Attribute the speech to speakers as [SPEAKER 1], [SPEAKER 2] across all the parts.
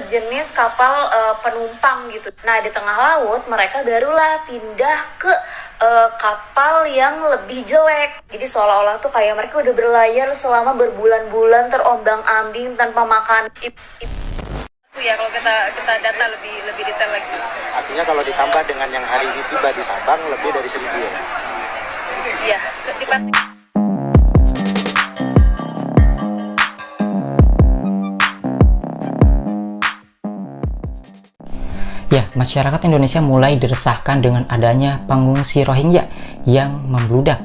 [SPEAKER 1] sejenis kapal penumpang gitu. Nah, di tengah laut mereka barulah pindah ke kapal yang lebih jelek. Jadi seolah-olah tuh kayak mereka udah berlayar selama berbulan-bulan terombang-ambing tanpa makan. Ya, kalau kita data lebih detail lagi.
[SPEAKER 2] Artinya kalau ditambah dengan yang hari ini tiba di Sabang lebih dari 1.000 ya?
[SPEAKER 1] Iya, dipastikan.
[SPEAKER 3] Ya, masyarakat Indonesia mulai diresahkan dengan adanya pengungsi Rohingya yang membludak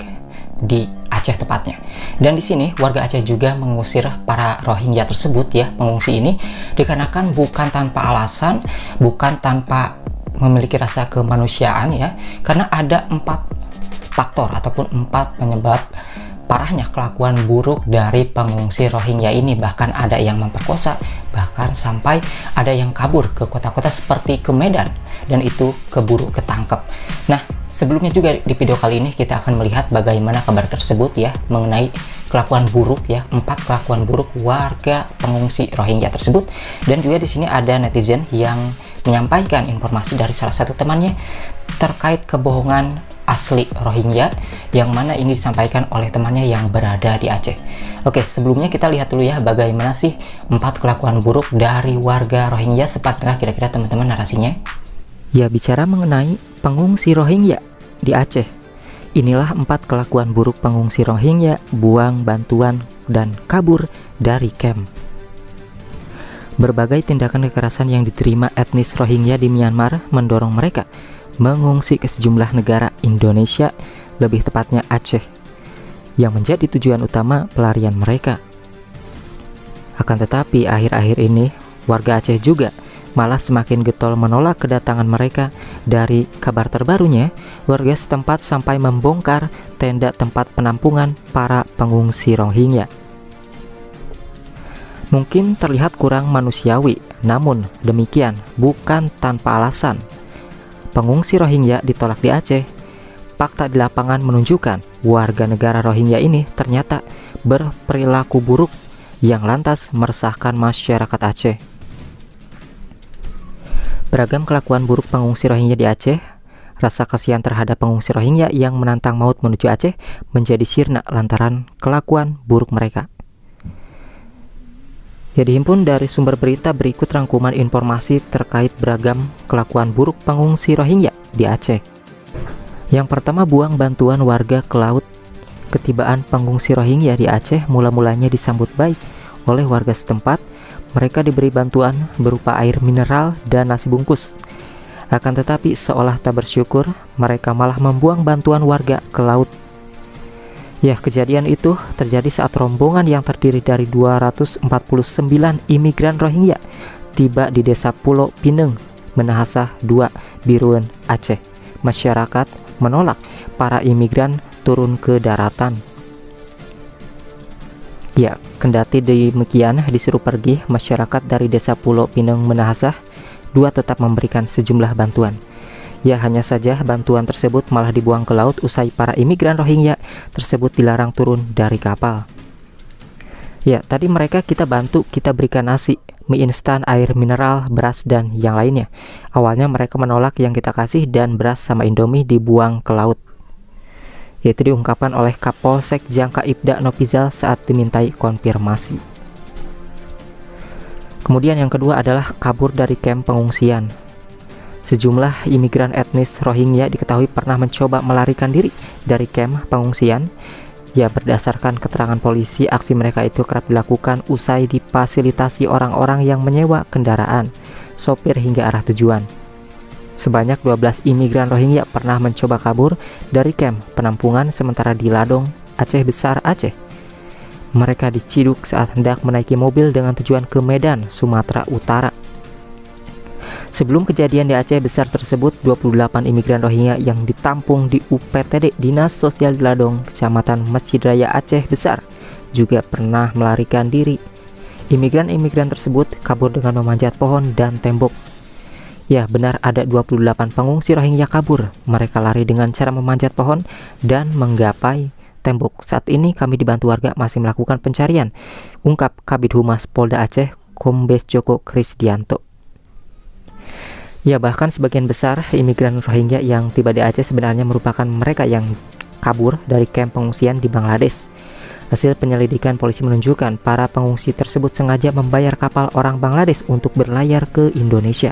[SPEAKER 3] di Aceh tepatnya. Dan di sini warga Aceh juga mengusir para Rohingya tersebut ya, pengungsi ini, dikarenakan bukan tanpa alasan, bukan tanpa memiliki rasa kemanusiaan ya, karena ada 4 faktor ataupun 4 penyebab parahnya kelakuan buruk dari pengungsi Rohingya ini. Bahkan ada yang memperkosa, bahkan sampai ada yang kabur ke kota-kota seperti ke Medan, dan itu keburu ketangkep. Nah, sebelumnya juga di video kali ini kita akan melihat bagaimana kabar tersebut ya, mengenai kelakuan buruk ya, 4 kelakuan buruk warga pengungsi Rohingya tersebut. Dan juga di sini ada netizen yang menyampaikan informasi dari salah satu temannya terkait kebohongan asli Rohingya, yang mana ini disampaikan oleh temannya yang berada di Aceh. Oke, sebelumnya kita lihat dulu ya bagaimana sih 4 kelakuan buruk dari warga Rohingya. Sepatutnya kira-kira teman-teman narasinya. Ya, bicara mengenai pengungsi Rohingya di Aceh. Inilah 4 kelakuan buruk pengungsi Rohingya: buang bantuan dan kabur dari camp. Berbagai tindakan kekerasan yang diterima etnis Rohingya di Myanmar mendorong mereka mengungsi ke sejumlah negara Indonesia, lebih tepatnya Aceh, yang menjadi tujuan utama pelarian mereka. Akan tetapi akhir-akhir ini warga Aceh juga malah semakin getol menolak kedatangan mereka. Dari kabar terbarunya, warga setempat sampai membongkar tenda tempat penampungan para pengungsi Rohingya. Mungkin terlihat kurang manusiawi, namun demikian bukan tanpa alasan. Pengungsi Rohingya ditolak di Aceh. Fakta di lapangan menunjukkan warga negara Rohingya ini ternyata berperilaku buruk yang lantas meresahkan masyarakat Aceh. Beragam kelakuan buruk pengungsi Rohingya di Aceh. Rasa kasihan terhadap pengungsi Rohingya yang menantang maut menuju Aceh menjadi sirna lantaran kelakuan buruk mereka. Ya, dihimpun dari sumber berita, berikut rangkuman informasi terkait beragam kelakuan buruk pengungsi Rohingya di Aceh. Yang pertama, buang bantuan warga ke laut. Ketibaan pengungsi Rohingya di Aceh mula-mulanya disambut baik oleh warga setempat. Mereka diberi bantuan berupa air mineral dan nasi bungkus. Akan tetapi seolah tak bersyukur, mereka malah membuang bantuan warga ke laut. Ya, kejadian itu terjadi saat rombongan yang terdiri dari 249 imigran Rohingya tiba di desa Pulau Pineng, Minahasa 2, Biruen, Aceh. Masyarakat menolak para imigran turun ke daratan. Ya, kendati demikian disuruh pergi, masyarakat dari desa Pulau Pineng, Minahasa 2 tetap memberikan sejumlah bantuan. Ya, hanya saja bantuan tersebut malah dibuang ke laut usai para imigran Rohingya tersebut dilarang turun dari kapal. Ya, tadi mereka kita bantu, kita berikan nasi, mie instan, air mineral, beras, dan yang lainnya. Awalnya mereka menolak yang kita kasih dan beras sama Indomie dibuang ke laut. Yaitu diungkapkan oleh Kapolsek Jangka Ibda Nopizal saat dimintai konfirmasi. Kemudian yang kedua adalah kabur dari kamp pengungsian. Sejumlah imigran etnis Rohingya diketahui pernah mencoba melarikan diri dari kamp pengungsian. Ya, berdasarkan keterangan polisi, aksi mereka itu kerap dilakukan usai difasilitasi orang-orang yang menyewa kendaraan, sopir hingga arah tujuan. Sebanyak 12 imigran Rohingya pernah mencoba kabur dari kamp penampungan sementara di Ladong, Aceh Besar, Aceh. Mereka diciduk saat hendak menaiki mobil dengan tujuan ke Medan, Sumatera Utara. Sebelum kejadian di Aceh Besar tersebut, 28 imigran Rohingya yang ditampung di UPTD Dinas Sosial Ladong, Kecamatan Masjid Raya Aceh Besar, juga pernah melarikan diri. Imigran-imigran tersebut kabur dengan memanjat pohon dan tembok. Ya, benar, ada 28 pengungsi Rohingya kabur. Mereka lari dengan cara memanjat pohon dan menggapai tembok. Saat ini kami dibantu warga masih melakukan pencarian, ungkap Kabid Humas Polda Aceh, Kombes Joko Krisdianto. Ya, bahkan sebagian besar imigran Rohingya yang tiba di Aceh sebenarnya merupakan mereka yang kabur dari kamp pengungsian di Bangladesh. Hasil penyelidikan polisi menunjukkan para pengungsi tersebut sengaja membayar kapal orang Bangladesh untuk berlayar ke Indonesia.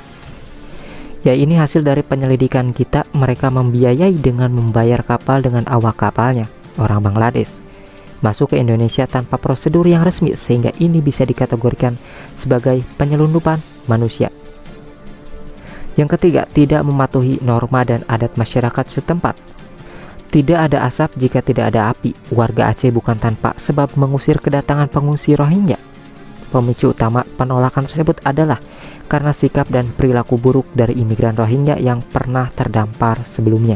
[SPEAKER 3] Ya, ini hasil dari penyelidikan kita. Mereka membiayai dengan membayar kapal dengan awak kapalnya, orang Bangladesh, masuk ke Indonesia tanpa prosedur yang resmi, sehingga ini bisa dikategorikan sebagai penyelundupan manusia. Yang ketiga, tidak mematuhi norma dan adat masyarakat setempat. Tidak ada asap jika tidak ada api. Warga Aceh bukan tanpa sebab mengusir kedatangan pengungsi Rohingya. Pemicu utama penolakan tersebut adalah karena sikap dan perilaku buruk dari imigran Rohingya yang pernah terdampar sebelumnya.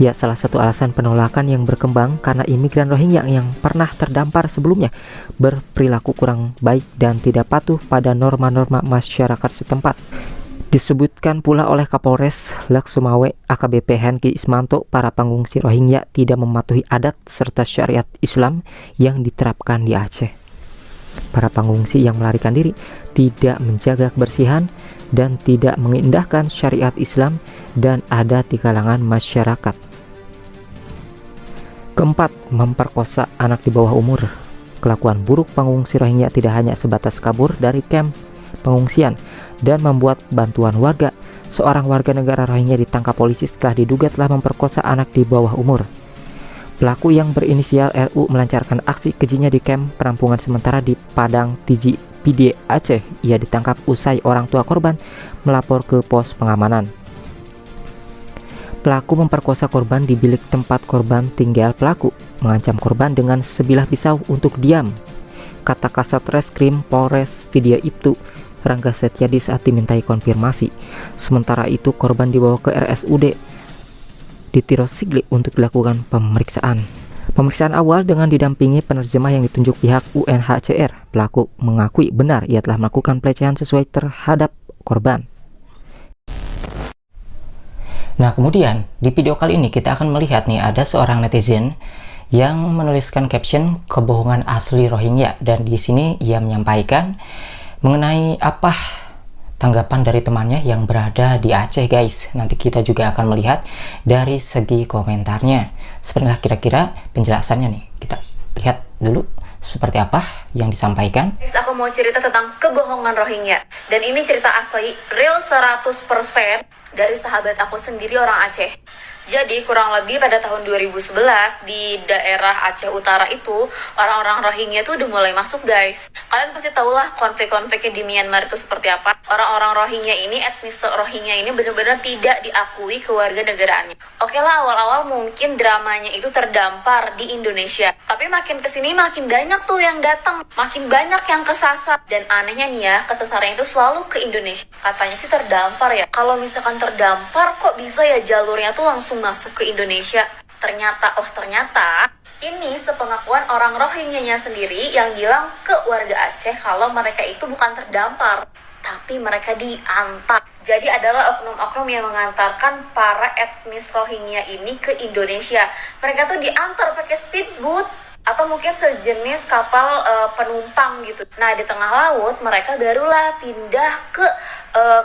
[SPEAKER 3] Ya, salah satu alasan penolakan yang berkembang karena imigran Rohingya yang pernah terdampar sebelumnya berperilaku kurang baik dan tidak patuh pada norma-norma masyarakat setempat. Disebutkan pula oleh Kapolres Lek Sumawe AKBP Henki Ismanto, para pengungsi Rohingya tidak mematuhi adat serta syariat Islam yang diterapkan di Aceh. Para pengungsi yang melarikan diri tidak menjaga kebersihan dan tidak mengindahkan syariat Islam dan adat di kalangan masyarakat. Keempat, memperkosa anak di bawah umur. Kelakuan buruk pengungsi Rohingya tidak hanya sebatas kabur dari kamp pengungsian dan membuat bantuan warga. Seorang warga negara Rohingya ditangkap polisi setelah diduga telah memperkosa anak di bawah umur. Pelaku yang berinisial RU melancarkan aksi kejinya di kamp penampungan sementara di Padang Tiji Pide Aceh. Ia ditangkap usai orang tua korban melapor ke pos pengamanan. Pelaku memperkosa korban di bilik tempat korban tinggal. Pelaku mengancam korban dengan sebilah pisau untuk diam, kata Kasat Reskrim Polres Vidya Ibtu Rangga Setiadi saat dimintai konfirmasi. Sementara itu korban dibawa ke RSUD di Tiros Sigli untuk dilakukan pemeriksaan. Pemeriksaan awal dengan didampingi penerjemah yang ditunjuk pihak UNHCR. Pelaku mengakui benar ia telah melakukan pelecehan sesuai terhadap korban. Nah, kemudian di video kali ini kita akan melihat nih, ada seorang netizen yang menuliskan caption kebohongan asli Rohingya, dan di sini ia menyampaikan mengenai apa tanggapan dari temannya yang berada di Aceh, guys. Nanti kita juga akan melihat dari segi komentarnya. Seperti kira-kira penjelasannya nih. Kita lihat dulu seperti apa yang disampaikan.
[SPEAKER 1] Aku mau cerita tentang kebohongan Rohingya. Dan ini cerita asli, real 100% dari sahabat aku sendiri orang Aceh. Jadi kurang lebih pada tahun 2011 di daerah Aceh Utara itu orang-orang Rohingya itu udah mulai masuk, guys. Kalian pasti tahulah konflik-konfliknya di Myanmar itu seperti apa. Orang-orang Rohingya ini, etnis Rohingya ini benar-benar tidak diakui kewarganegaraannya. Oke lah, awal-awal mungkin dramanya itu terdampar di Indonesia. Tapi makin kesini makin banyak tuh yang datang, makin banyak yang kesasar. Dan anehnya nih ya, kesasarnya itu selalu ke Indonesia. Katanya sih terdampar ya. Kalau misalkan terdampar kok bisa ya jalurnya tuh langsung masuk ke Indonesia. Ternyata ini sepengakuan orang Rohingya-nya sendiri yang bilang ke warga Aceh kalau mereka itu bukan terdampar, tapi mereka diantar. Jadi adalah oknum-oknum yang mengantarkan para etnis Rohingya ini ke Indonesia. Mereka tuh diantar pakai speedboat atau mungkin sejenis kapal penumpang gitu. Nah, di tengah laut mereka barulah pindah ke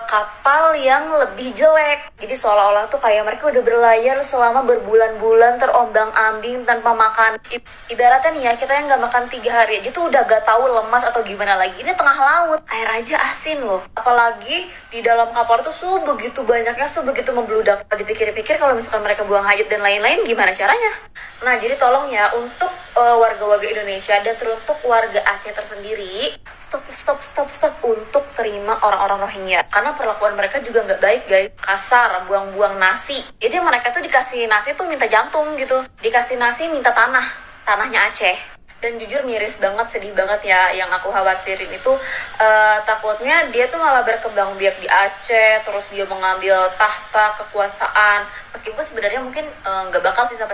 [SPEAKER 1] kapal yang lebih jelek. Jadi seolah-olah tuh kayak mereka udah berlayar selama berbulan-bulan terombang-ambing tanpa makan. Ibaratnya nih ya, kita yang nggak makan 3 hari aja tuh udah gak tahu lemas atau gimana lagi. Ini tengah laut, air aja asin loh. Apalagi di dalam kapal tuh begitu banyaknya, begitu membludak. Kalau dipikir-pikir kalau misalkan mereka buang hajat dan lain-lain, gimana caranya? Nah, jadi tolong ya untuk warga-warga Indonesia dan teruntuk warga Aceh tersendiri, stop untuk terima orang-orang Rohingya, karena perlakuan mereka juga nggak baik, guys. Kasar, buang-buang nasi. Jadi mereka tuh dikasih nasi tuh minta jantung gitu, dikasih nasi minta tanahnya Aceh. Dan jujur miris banget, sedih banget ya. Yang aku khawatirin itu takutnya dia tuh malah berkembang biak di Aceh, terus dia mengambil tahta kekuasaan. Meskipun sebenarnya mungkin nggak bakal sih sampai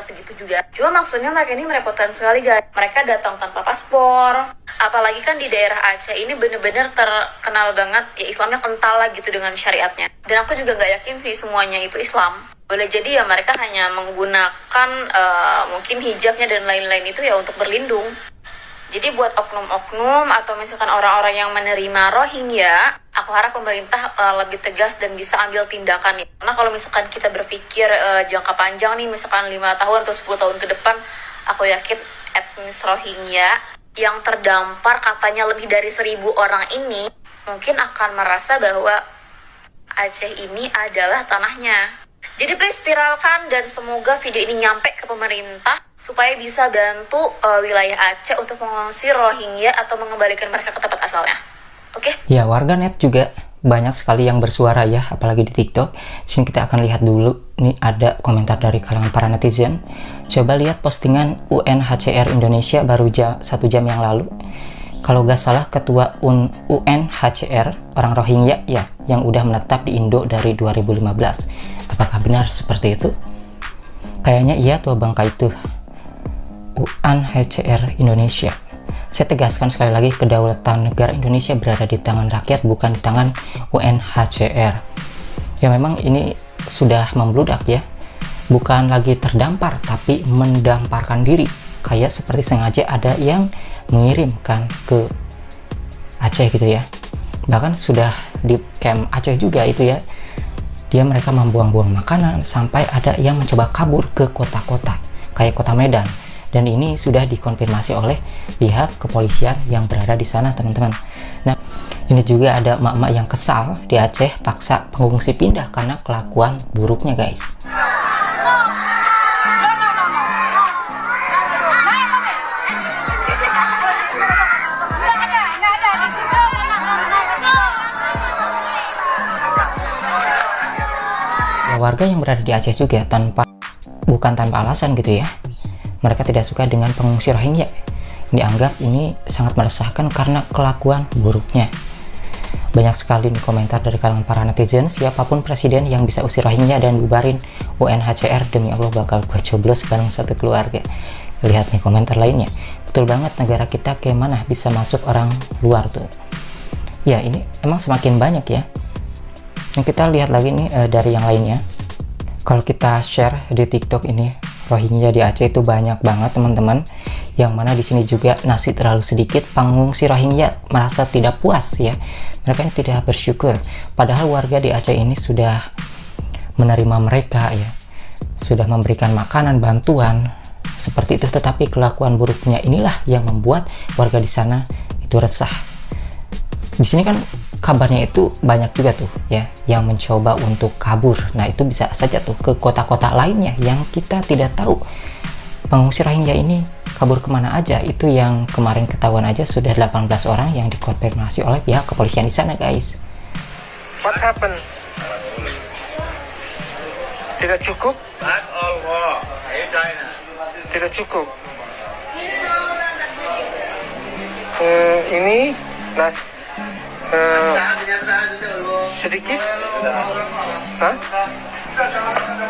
[SPEAKER 1] segitu juga. Cuma maksudnya mereka ini merepotkan sekali, guys. Mereka datang tanpa paspor. Apalagi kan di daerah Aceh ini bener-bener terkenal banget ya, Islamnya kental lah gitu dengan syariatnya. Dan aku juga nggak yakin sih semuanya itu Islam. Boleh jadi ya mereka hanya menggunakan mungkin hijabnya dan lain-lain itu ya untuk berlindung. Jadi buat oknum-oknum atau misalkan orang-orang yang menerima Rohingya, Aku harap pemerintah lebih tegas dan bisa ambil tindakan ya. Karena kalau misalkan kita berpikir jangka panjang nih, misalkan 5 tahun atau 10 tahun ke depan, aku yakin etnis Rohingya yang terdampar katanya lebih dari 1.000 orang ini mungkin akan merasa bahwa Aceh ini adalah tanahnya. Jadi please viralkan dan semoga video ini nyampe ke pemerintah supaya bisa bantu wilayah Aceh untuk mengungsi Rohingya atau mengembalikan mereka ke tempat asalnya. Oke?
[SPEAKER 3] Ya, warganet juga banyak sekali yang bersuara ya, apalagi di TikTok. Di sini kita akan lihat dulu, nih ada komentar dari kalangan para netizen. Coba lihat postingan UNHCR Indonesia baru 1 jam yang lalu. Kalau gak salah ketua UNHCR orang Rohingya ya, yang udah menetap di Indo dari 2015. Apakah benar seperti itu? Kayaknya iya tuh bangka itu. UNHCR Indonesia. Saya tegaskan sekali lagi, kedaulatan negara Indonesia berada di tangan rakyat, bukan di tangan UNHCR. Ya memang ini sudah membludak ya. Bukan lagi terdampar, tapi mendamparkan diri. Kayak seperti sengaja ada yang mengirimkan ke Aceh gitu ya. Bahkan sudah di camp Aceh juga itu ya. Mereka membuang-buang makanan sampai ada yang mencoba kabur ke kota-kota. Kayak kota Medan. Dan ini sudah dikonfirmasi oleh pihak kepolisian yang berada di sana, teman-teman. Nah, ini juga ada emak-emak yang kesal di Aceh paksa pengungsi pindah karena kelakuan buruknya, guys. Ya, warga yang berada di Aceh juga bukan tanpa alasan gitu ya. Mereka tidak suka dengan pengungsi Rohingya. Dianggap ini sangat meresahkan karena kelakuan buruknya. Banyak sekali nih komentar dari kalangan para netizen, siapapun presiden yang bisa usir Rohingya dan bubarin UNHCR, demi Allah bakal gue coblos bareng satu keluarga. Lihat nih komentar lainnya. Betul banget, negara kita kayak mana bisa masuk orang luar tuh. Ya ini emang semakin banyak ya. Yang kita lihat lagi nih dari yang lainnya. Kalau kita share di TikTok ini, Rohingya di Aceh itu banyak banget teman-teman, yang mana di sini juga masih terlalu sedikit pengungsi Rohingya merasa tidak puas ya, mereka ini tidak bersyukur, padahal warga di Aceh ini sudah menerima mereka ya, sudah memberikan makanan, bantuan seperti itu, tetapi kelakuan buruknya inilah yang membuat warga di sana itu resah. Di sini kan kabarnya itu banyak juga tuh ya yang mencoba untuk kabur. Nah itu bisa saja tuh ke kota-kota lainnya yang kita tidak tahu pengungsi Rohingya ini kabur kemana aja. Itu yang kemarin ketahuan aja sudah 18 orang yang dikonfirmasi oleh pihak kepolisian di sana, guys.
[SPEAKER 2] What happened? Tidak cukup? Tidak cukup. Ini sedikit? Hah?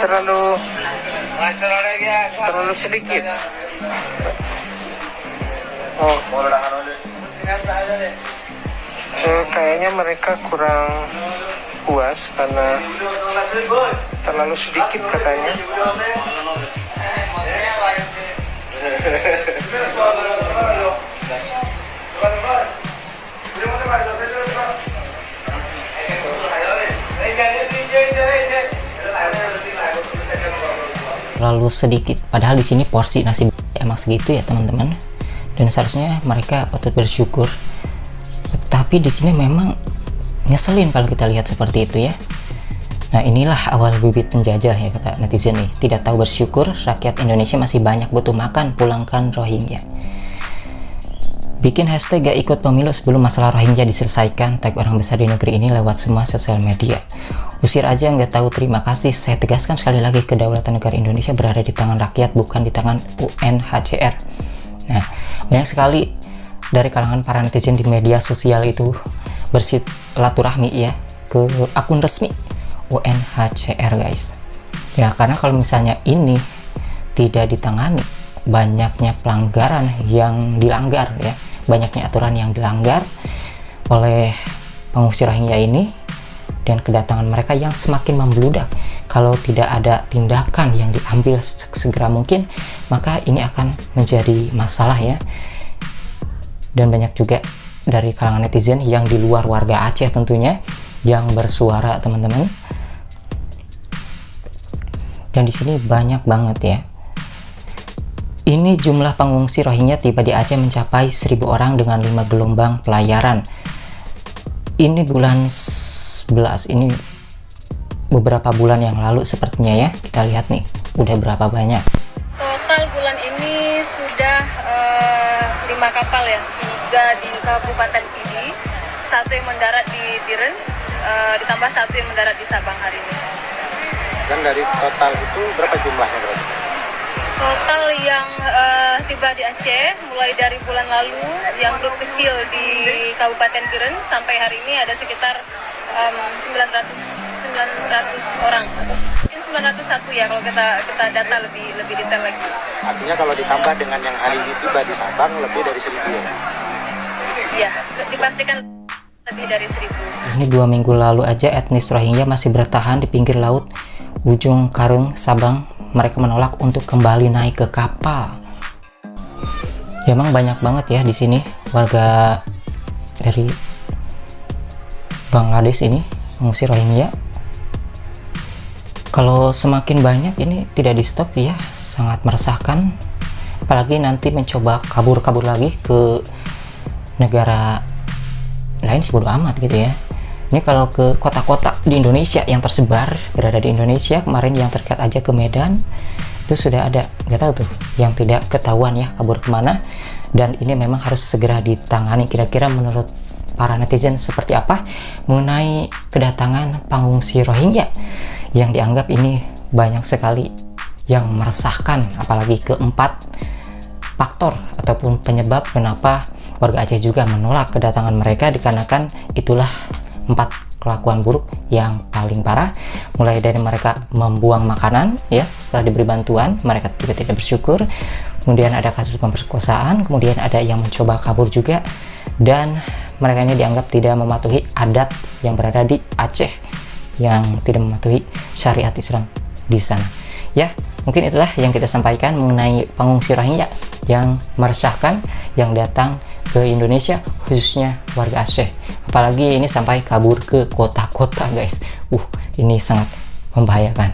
[SPEAKER 2] Terlalu sedikit. Oh. Kayaknya mereka kurang puas karena terlalu sedikit katanya.
[SPEAKER 3] Terlalu sedikit, padahal di sini porsi nasi emang segitu ya teman-teman, dan seharusnya mereka patut bersyukur. Tapi di sini memang nyeselin kalau kita lihat seperti itu ya. Nah inilah awal bibit penjajah ya kata netizen nih, tidak tahu bersyukur rakyat Indonesia masih banyak butuh makan, pulangkan Rohingya. Bikin hashtag gak ikut pemilu sebelum masalah Rohingya diselesaikan, tag orang besar di negeri ini lewat semua sosial media. Usir aja nggak tahu terima kasih. Saya tegaskan sekali lagi, kedaulatan negara Indonesia berada di tangan rakyat, bukan di tangan UNHCR. Nah, banyak sekali dari kalangan para netizen di media sosial itu bersilaturahmi ya ke akun resmi UNHCR, guys. Ya, karena kalau misalnya ini tidak ditangani, banyaknya pelanggaran yang dilanggar ya, banyaknya aturan yang dilanggar oleh pengungsi Rohingya ini, dan kedatangan mereka yang semakin membludak. Kalau tidak ada tindakan yang diambil segera mungkin, maka ini akan menjadi masalah ya. Dan banyak juga dari kalangan netizen yang di luar warga Aceh tentunya yang bersuara, teman-teman. Dan di sini banyak banget ya. Ini jumlah pengungsi Rohingya tiba di Aceh mencapai 1.000 orang dengan 5 gelombang pelayaran. Ini bulan 11, ini beberapa bulan yang lalu sepertinya ya. Kita lihat nih, udah berapa banyak.
[SPEAKER 4] Total bulan ini sudah 5 kapal ya, 3 di Kabupaten Pidi, 1 yang mendarat di Biren, ditambah 1 yang mendarat di Sabang hari ini.
[SPEAKER 2] Dan dari total itu berapa jumlahnya berarti?
[SPEAKER 4] Total yang tiba di Aceh mulai dari bulan lalu yang grup kecil di Kabupaten Biren sampai hari ini ada sekitar 900 orang atau mungkin 901 ya kalau kita data lebih detail lagi.
[SPEAKER 2] Artinya kalau ditambah dengan yang hari ini tiba di Sabang lebih dari 1.000 ya?
[SPEAKER 4] Iya, dipastikan lebih dari 1.000.
[SPEAKER 3] Ini 2 minggu lalu aja etnis Rohingya masih bertahan di pinggir laut ujung Karung, Sabang. Mereka menolak untuk kembali naik ke kapal. Ya, emang banyak banget ya di sini warga dari Bangladesh ini mengungsi Rohingya. Kalau semakin banyak ini tidak di stop ya, sangat meresahkan. Apalagi nanti mencoba kabur lagi ke negara lain sih bodo amat gitu ya. Ini kalau ke kota-kota di Indonesia yang tersebar berada di Indonesia, kemarin yang terdekat aja ke Medan itu sudah ada, nggak tahu tuh yang tidak ketahuan ya kabur kemana. Dan ini memang harus segera ditangani. Kira-kira menurut para netizen seperti apa mengenai kedatangan pengungsi Rohingya yang dianggap ini banyak sekali yang meresahkan, apalagi keempat faktor ataupun penyebab kenapa warga Aceh juga menolak kedatangan mereka, dikarenakan itulah 4 kelakuan buruk yang paling parah, mulai dari mereka membuang makanan ya setelah diberi bantuan, mereka juga tidak bersyukur. Kemudian ada kasus pemerkosaan, kemudian ada yang mencoba kabur juga, dan mereka ini dianggap tidak mematuhi adat yang berada di Aceh, yang tidak mematuhi syariat Islam di sana. Ya, mungkin itulah yang kita sampaikan mengenai pengungsi Rohingya yang meresahkan yang datang ke Indonesia, khususnya warga Aceh. Apalagi ini sampai kabur ke kota-kota guys. Ini sangat membahayakan.